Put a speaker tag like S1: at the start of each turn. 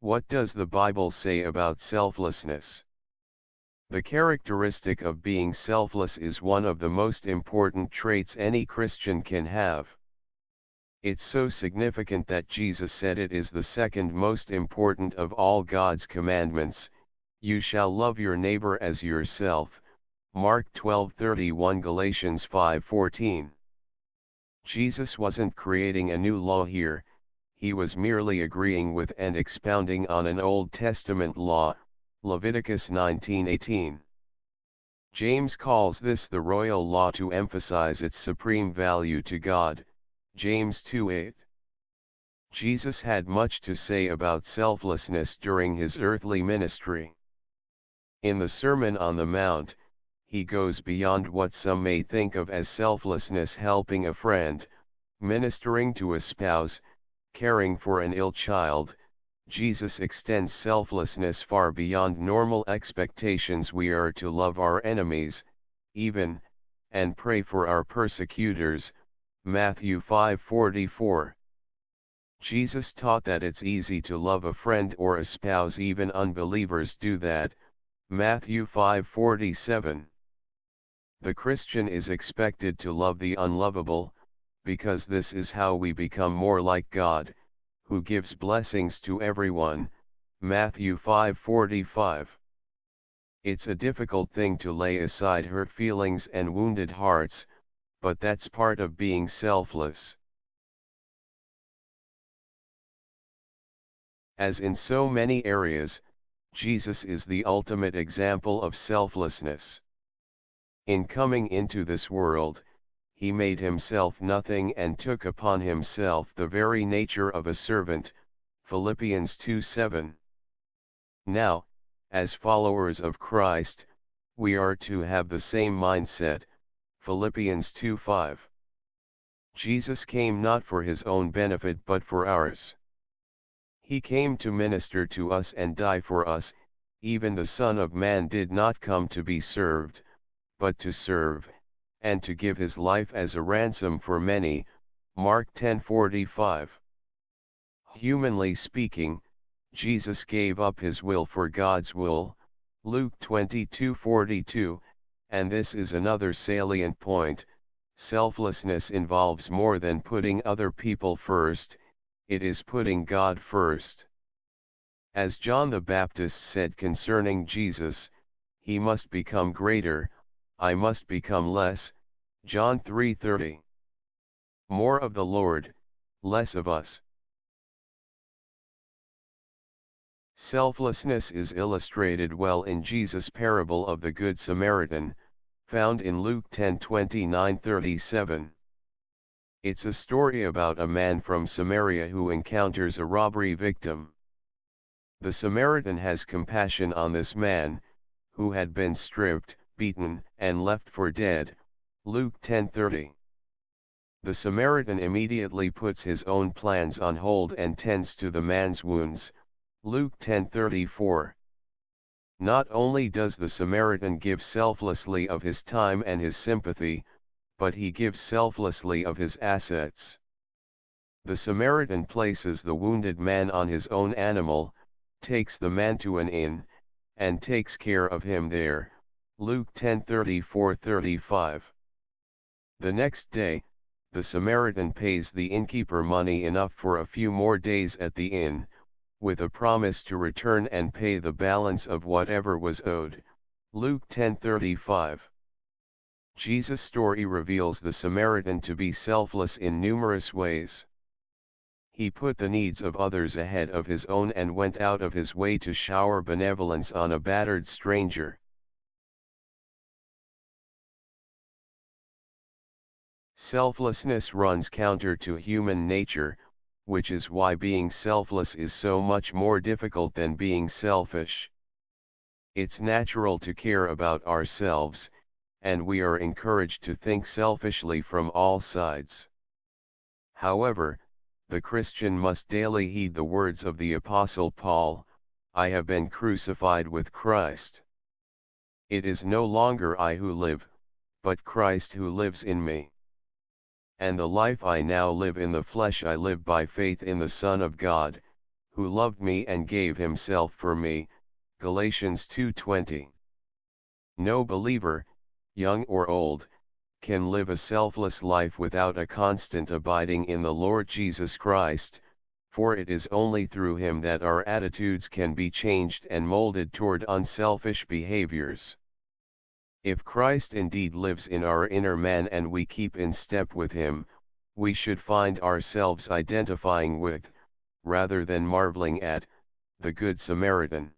S1: What does the Bible say about selflessness? The characteristic of being selfless is one of the most important traits any Christian can have. It's so significant that Jesus said it is the second most important of all God's commandments. You shall love your neighbor as yourself, Mark 12:31, Galatians 5:14. Jesus wasn't creating a new law here, he was merely agreeing with and expounding on an Old Testament law, Leviticus 19:18. James calls this the royal law to emphasize its supreme value to God, James 2:8. Jesus had much to say about selflessness during his earthly ministry. In the Sermon on the Mount, he goes beyond what some may think of as selflessness, helping a friend, ministering to a spouse, caring for an ill child. Jesus extends selflessness far beyond normal expectations. We are to love our enemies, even, and pray for our persecutors, Matthew 5:44. Jesus taught that it's easy to love a friend or a spouse, even unbelievers do that, Matthew 5:47. The Christian is expected to love the unlovable, because this is how we become more like God, who gives blessings to everyone, Matthew 5:45. It's a difficult thing to lay aside hurt feelings and wounded hearts, but that's part of being selfless. As in so many areas, Jesus is the ultimate example of selflessness. In coming into this world, he made himself nothing and took upon himself the very nature of a servant, Philippians 2:7. Now, as followers of Christ, we are to have the same mindset, Philippians 2:5. Jesus came not for his own benefit but for ours. He came to minister to us and die for us. Even the Son of Man did not come to be served, but to serve, and to give his life as a ransom for many, Mark 10:45. Humanly speaking, Jesus gave up his will for God's will, Luke 22:42, and this is another salient point. Selflessness involves more than putting other people first, it is putting God first. As John the Baptist said concerning Jesus, he must become greater, I must become less, John 3:30. More of the Lord, less of us. Selflessness is illustrated well in Jesus' parable of the Good Samaritan, found in Luke 10:29-37. It's a story about a man from Samaria who encounters a robbery victim. The Samaritan has compassion on this man, who had been stripped, beaten, and left for dead, Luke 10:30. The Samaritan immediately puts his own plans on hold and tends to the man's wounds, Luke 10:34. Not only does the Samaritan give selflessly of his time and his sympathy, but he gives selflessly of his assets. The Samaritan places the wounded man on his own animal, takes the man to an inn, and takes care of him there, Luke 10:34-35. The next day, the Samaritan pays the innkeeper money enough for a few more days at the inn, with a promise to return and pay the balance of whatever was owed, Luke 10:35. Jesus' story reveals the Samaritan to be selfless in numerous ways. He put the needs of others ahead of his own and went out of his way to shower benevolence on a battered stranger. Selflessness runs counter to human nature, which is why being selfless is so much more difficult than being selfish. It's natural to care about ourselves, and we are encouraged to think selfishly from all sides. However, the Christian must daily heed the words of the Apostle Paul, I have been crucified with Christ. It is no longer I who live, but Christ who lives in me. And the life I now live in the flesh I live by faith in the Son of God, who loved me and gave himself for me, Galatians 2:20. No believer, young or old, can live a selfless life without a constant abiding in the Lord Jesus Christ, for it is only through him that our attitudes can be changed and molded toward unselfish behaviors. If Christ indeed lives in our inner man and we keep in step with him, we should find ourselves identifying with, rather than marveling at, the Good Samaritan.